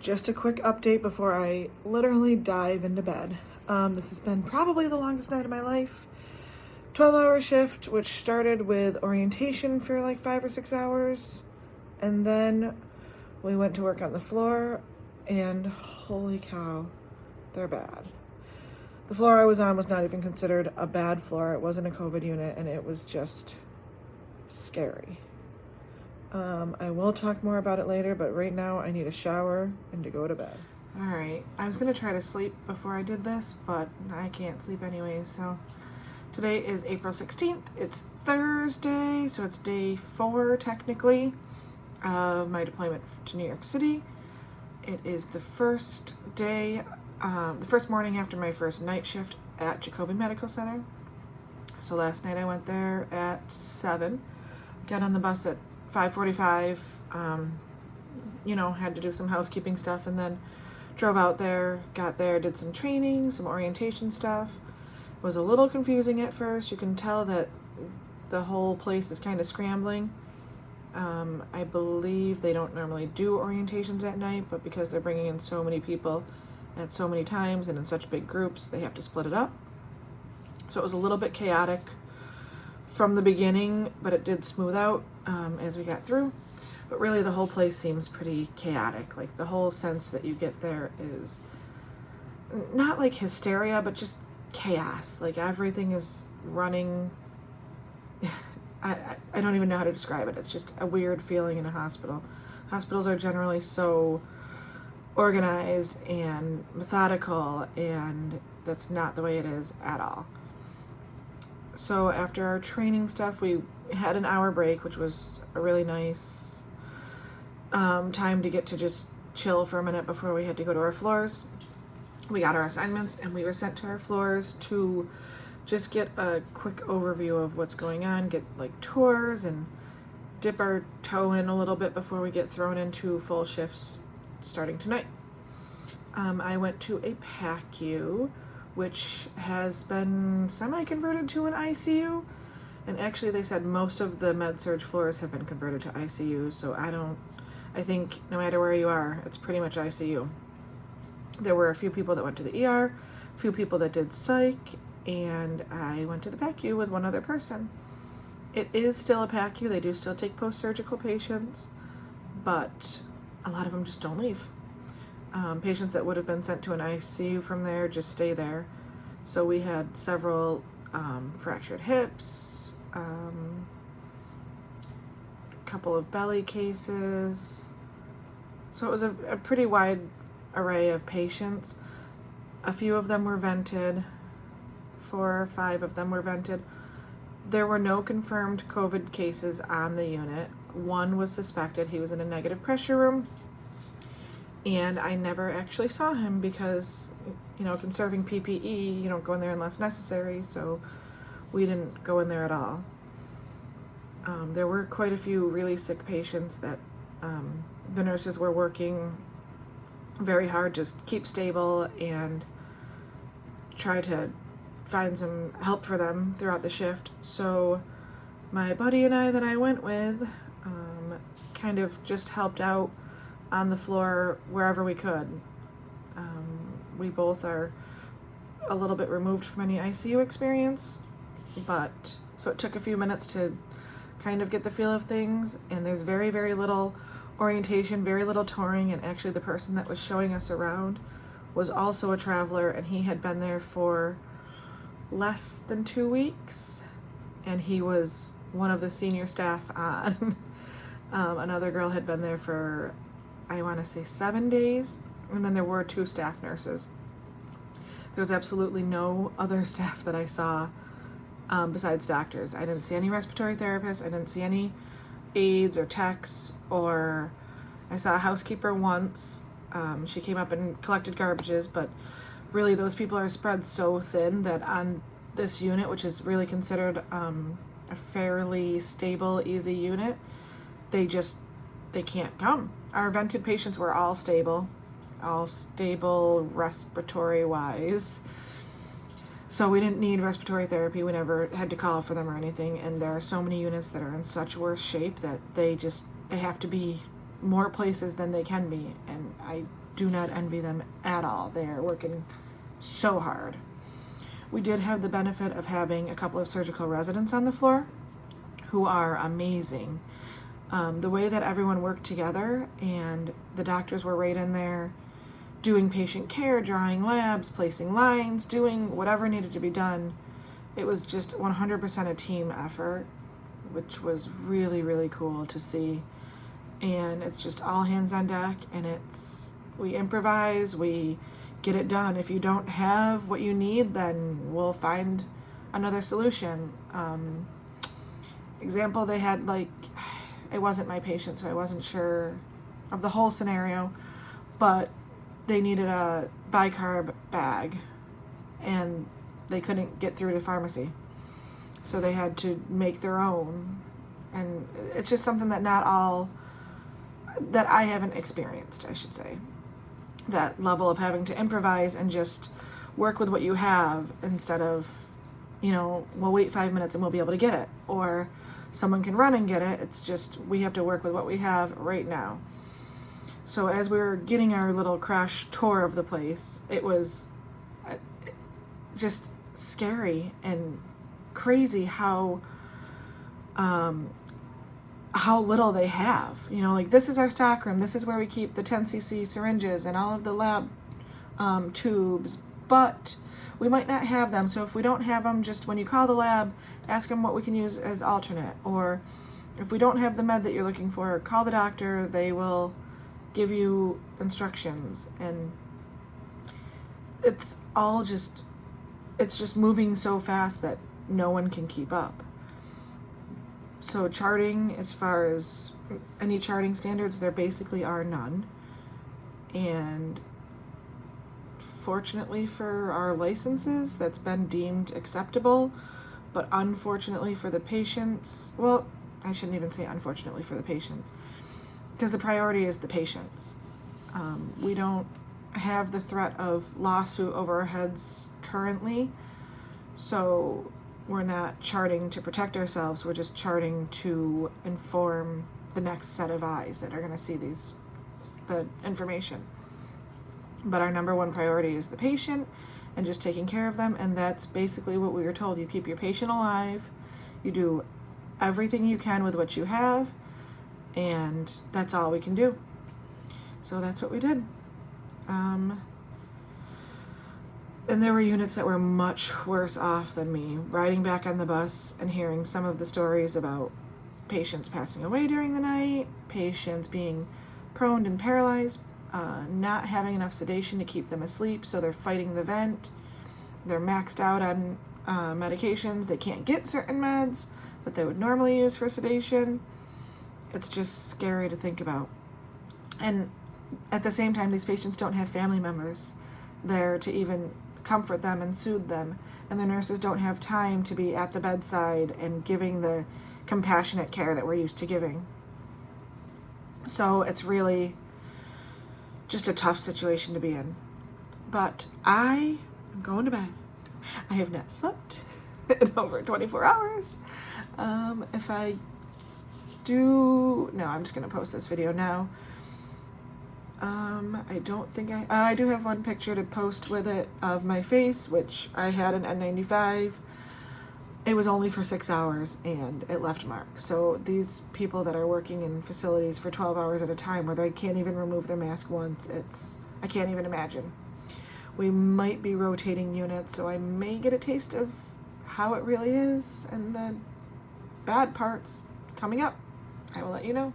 Just a quick update before I literally dive into bed. This has been probably the longest night of my life. 12-hour shift, which started with orientation for like 5 or 6 hours. And then we went to work on the floor, and holy cow, they're bad. The floor I was on was not even considered a bad floor. It wasn't a COVID unit, and it was just scary. I will talk more about it later, but right now I need a shower and to go to bed. All right, I was gonna try to sleep before I did this, but I can't sleep anyway, so today is April 16th. It's Thursday, so it's day 4 technically of my deployment to New York City. It is the first day, the first morning after my first night shift at Jacoby Medical Center. So last night I went there at 7, got on the bus at 5:45, had to do some housekeeping stuff, and then drove out there, got there, did some training, some orientation stuff. It was a little confusing at first. You can tell that the whole place is kind of scrambling. I believe they don't normally do orientations at night, but because they're bringing in so many people at so many times and in such big groups, they have to split it up. So it was a little bit chaotic from the beginning, but it did smooth out as we got through. But really the whole place seems pretty chaotic. Like the whole sense that you get there is not like hysteria, but just chaos. Like everything is running. I don't even know how to describe it. It's just a weird feeling in a hospital. Hospitals are generally so organized and methodical, and that's not the way it is at all. So after our training stuff, we had an hour break, which was a really nice time to get to just chill for a minute before we had to go to our floors. We got our assignments and we were sent to our floors to just get a quick overview of what's going on, get like tours and dip our toe in a little bit before we get thrown into full shifts starting tonight. I went to a PACU, which has been semi-converted to an ICU. And actually they said most of the med-surg floors have been converted to ICU, so I think no matter where you are, it's pretty much ICU. There were a few people that went to the ER, a few people that did psych, and I went to the PACU with one other person. It is still a PACU. They do still take post-surgical patients, but a lot of them just don't leave. Patients that would have been sent to an ICU from there just stay there. So we had several fractured hips, a couple of belly cases. So it was a pretty wide array of patients. A few of them were vented. 4 or 5 of them were vented. There were no confirmed COVID cases on the unit. One was suspected. He was in a negative pressure room. And I never actually saw him because, conserving PPE, you don't go in there unless necessary, so we didn't go in there at all. There were quite a few really sick patients that the nurses were working very hard, just keep stable and try to find some help for them throughout the shift. So my buddy and I that I went with kind of just helped out on the floor wherever we could. We both are a little bit removed from any ICU experience, but so it took a few minutes to kind of get the feel of things, and there's very, very little orientation, very little touring, and actually the person that was showing us around was also a traveler, and he had been there for less than 2 weeks, and he was one of the senior staff on. Another girl had been there for, I want to say 7 days, and then there were 2 staff nurses. There was absolutely no other staff that I saw besides doctors. I didn't see any respiratory therapists. I didn't see any aides or techs, or I saw a housekeeper once. She came up and collected garbages, but really those people are spread so thin that on this unit, which is really considered a fairly stable, easy unit, they can't come. Our vented patients were all stable respiratory wise. So we didn't need respiratory therapy. We never had to call for them or anything. And there are so many units that are in such worse shape that they have to be more places than they can be, and I do not envy them at all. They're working so hard. We did have the benefit of having a couple of surgical residents on the floor who are amazing. The way that everyone worked together, and the doctors were right in there doing patient care, drawing labs, placing lines, doing whatever needed to be done. It was just 100% a team effort, which was really, really cool to see. And it's just all hands on deck, and we improvise, we get it done. If you don't have what you need, then we'll find another solution. Example, they had it wasn't my patient, so I wasn't sure of the whole scenario, but they needed a bicarb bag, and they couldn't get through to pharmacy. So they had to make their own. And it's just something that that I haven't experienced, I should say. That level of having to improvise and just work with what you have instead of, we'll wait 5 minutes and we'll be able to get it. Or someone can run and get it. It's just, we have to work with what we have right now. So as we were getting our little crash tour of the place, it was just scary and crazy how little they have. This is our stock room. This is where we keep the 10cc syringes and all of the lab tubes, but we might not have them. So if we don't have them, just when you call the lab, ask them what we can use as alternate. Or if we don't have the med that you're looking for, call the doctor. They will give you instructions. And it's just moving so fast that no one can keep up. So charting, as far as any charting standards, there basically are none. And fortunately for our licenses, that's been deemed acceptable. But unfortunately for the patients, well, I shouldn't even say unfortunately for the patients, because the priority is the patients. We don't have the threat of lawsuit over our heads currently, so we're not charting to protect ourselves. We're just charting to inform the next set of eyes that are going to see the information. But our number one priority is the patient and just taking care of them, and that's basically what we were told. You keep your patient alive, you do everything you can with what you have, and that's all we can do. So that's what we did. And there were units that were much worse off than me. Riding back on the bus and hearing some of the stories about patients passing away during the night, patients being prone and paralyzed, not having enough sedation to keep them asleep, so they're fighting the vent. They're maxed out on medications. They can't get certain meds that they would normally use for sedation. It's just scary to think about. And at the same time, these patients don't have family members there to even comfort them and soothe them, and the nurses don't have time to be at the bedside and giving the compassionate care that we're used to giving. So it's really just a tough situation to be in. But I am going to bed. I have not slept in over 24 hours. If I do, no, I'm just going to post this video now. I don't think I do have one picture to post with it of my face, which I had an N95. It was only for 6 hours and it left marks. So these people that are working in facilities for 12 hours at a time where they can't even remove their mask once, I can't even imagine. We might be rotating units, so I may get a taste of how it really is and the bad parts coming up. I will let you know.